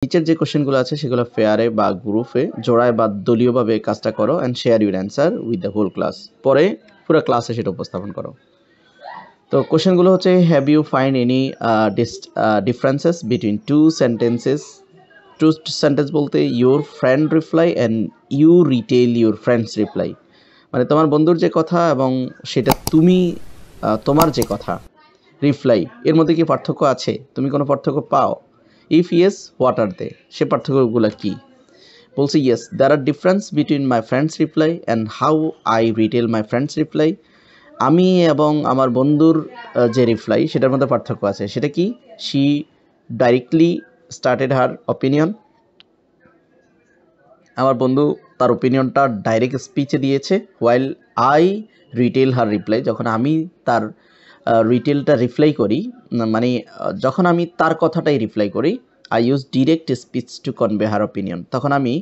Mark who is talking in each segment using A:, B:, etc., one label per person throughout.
A: নিচের যে কোশ্চেনগুলো আছে সেগুলো ফেয়ারে বা গ্রুপে জোড়ায় বা দলীয়ভাবে কাজটা করো and share your answer with the whole class. পরে পুরো ক্লাসে সেটা উপস্থাপন করো। তো কোশ্চেনগুলো হচ্ছে, have you find any differences between two sentence বলতে your friend reply and you retell your friend's reply, মানে তোমার বন্ধুর যে কথা এবং সেটা তুমি তোমার যে কথা রিপ্লাই, এর মধ্যে কি পার্থক্য আছে? তুমি কোনো পার্থক্য পাও? If yes, what are they? সে পার্থক্যগুলো কি? বলছে yes, there are difference between my friend's reply and how I retell my friend's reply. আমি এবং আমার বন্ধুর যে রিপ্লাই সেটার মধ্যে পার্থক্য আছে। সেটা কি? She directly started her opinion. আমার বন্ধু তার ওপিনিয়নটা ডাইরেক্ট স্পিচে দিয়েছে, while I retell her reply, যখন আমি তার রিটেলটা রিপ্লাই করি, মানে যখন আমি তার কথাটাই রিপ্লাই করি, I use direct speech to convey her opinion, তখন আমি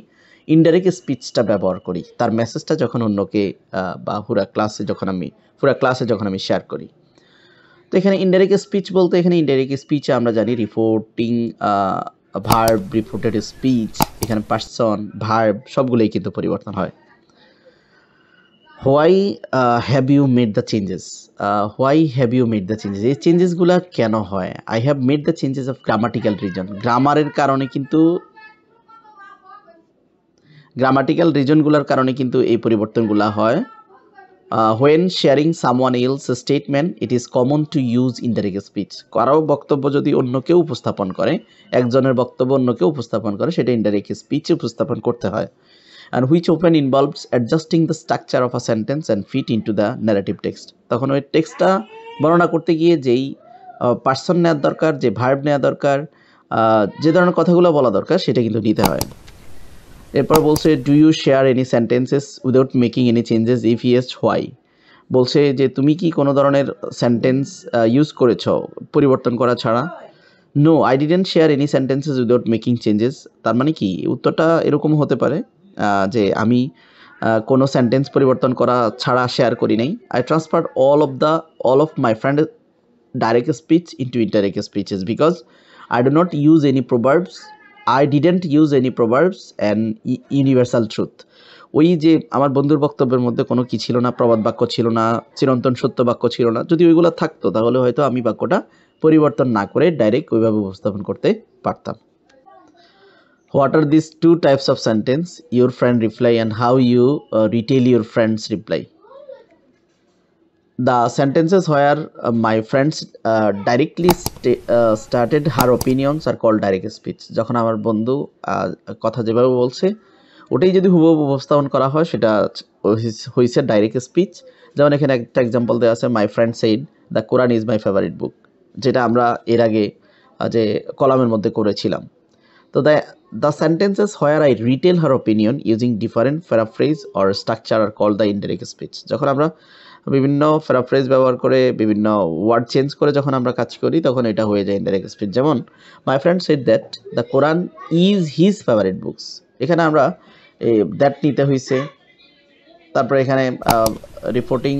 A: ইনডাইরেক্ট স্পিচটা ব্যবহার করি তার মেসেজটা যখন অন্যকে বা পুরা ক্লাসে যখন আমি শেয়ার করি। তো এখানে ইনডাইরেক্ট স্পিচ বলতে এখানে ইনডাইরেক্ট স্পিচে আমরা জানি রিপোর্টিং ভার্ব, রিপোর্টেড স্পিচ, এখানে পার্সন, ভার্ব সবগুলোই কিন্তু পরিবর্তন হয়। Why have you made the changes? Why have you made the changes, এই চেঞ্জেসগুলো কেন হয়? I have made the changes of grammatical reason, গ্রামারের কারণে কিন্তু, গ্রামাটিক্যাল রিজনগুলোর কারণে কিন্তু এই পরিবর্তনগুলো হয়। When sharing someone else statement it is common to use indirect speech, কারো বক্তব্য যদি অন্য কেউ উপস্থাপন করে, একজনের বক্তব্য অন্য কেউ উপস্থাপন করে, সেটা ইনডাইরেক্ট স্পিচে উপস্থাপন করতে হয়। And which often involves adjusting the structure of a sentence and fit into the narrative text, তখন ওই টেক্সটটা বর্ণনা করতে গিয়ে যেই পার্সন নেওয়ার দরকার, যে ভার্ব নেওয়া দরকার, যে ধরনের কথাগুলো বলা দরকার, সেটা কিন্তু নিতে হয়। এরপর বলছে, do you share any sentences without making any changes? If yes, why? বলছে যে তুমি কি কোনো ধরনের সেন্টেন্স ইউজ করেছো পরিবর্তন করা ছাড়া? No, I didn't share any sentences without making changes. তার মানে কি, উত্তরটা এরকম হতে পারে যে আমি কোনো সেন্টেন্স পরিবর্তন করা ছাড়া শেয়ার করি নাই। I transfer all of my friend direct speech into indirect speeches because I do not use any proverbs, I didn't use any proverbs and universal truth. ওই যে আমার বন্ধুর বক্তব্যের মধ্যে কোনো কি ছিল না, প্রবাদ বাক্য ছিল না, চিরন্তন সত্য বাক্য ছিল না। যদি ওইগুলো থাকতো তাহলে হয়তো আমি বাক্যটা পরিবর্তন না করে ডাইরেক্ট ওইভাবে উপস্থাপন করতে পারতাম। What are this two types of sentence? Your friend reply and how you retell your friend's reply. The sentences where my friends directly started her opinions are called direct speech. যখন আমার বন্ধু কথা যেভাবে বলছে ওটাই যদি হুবহু উপস্থাপন করা হয় সেটা হয়েছে ডাইরেক্ট স্পিচ। যেমন এখানে একটা এক্সাম্পল দেওয়া আছে, my friend said the Quran is my favourite book, যেটা আমরা এর আগে যে কলামের মধ্যে করেছিলাম। তো the sentences where I retell her opinion using different paraphrase or structure are call the indirect speech. যখন আমরা বিভিন্ন প্যারাফ্রেজ ব্যবহার করে, বিভিন্ন ওয়ার্ড চেঞ্জ করে যখন আমরা কাজ করি, তখন এটা হয়ে যায় ইনডাইরেক্ট স্পিচ। যেমন my friend said that the Quran is his favourite books, এখানে আমরা দ্যাট নিতে হয়েছে, তারপরে এখানে রিপোর্টিং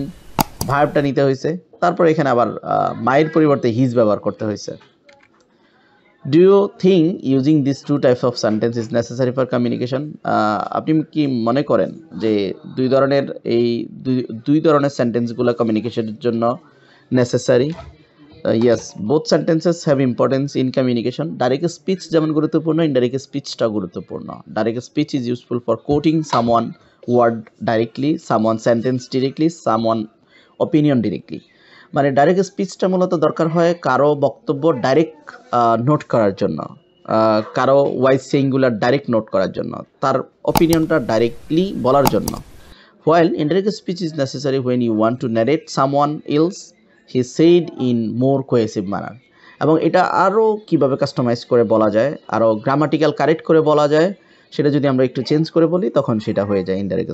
A: ভার্বটা নিতে হয়েছে, তারপরে এখানে আবার মায়ের পরিবর্তে হিজ ব্যবহার করতে হয়েছে। Do you think using this two types of sentence is necessary for communication? আপনি কি মনে করেন যে দুই ধরনের সেন্টেন্সগুলো কমিউনিকেশনের জন্য necessary? Yes, both sentences have importance in communication. Direct speech যেমন গুরুত্বপূর্ণ, ইনডাইরেক্ট স্পিচটাও গুরুত্বপূর্ণ। Direct speech is useful for quoting someone word directly, someone sentence directly, someone opinion directly. মানে ডাইরেক্ট স্পিচটা মূলত দরকার হয় কারো বক্তব্য ডাইরেক্ট নোট করার জন্য, কারো ওয়াইজ সেইংগুলার ডাইরেক্ট নোট করার জন্য, তার অপিনিয়নটা ডাইরেক্টলি বলার জন্য। While indirect speech is necessary when you want to narrate someone else he said in more cohesive manner. এবং এটা আরও কীভাবে কাস্টমাইজ করে বলা যায়, আরও গ্রামাটিক্যাল কারেক্ট করে বলা যায়, সেটা যদি আমরা একটু চেঞ্জ করে বলি তখন সেটা হয়ে যায় ইনডাইরেক্ট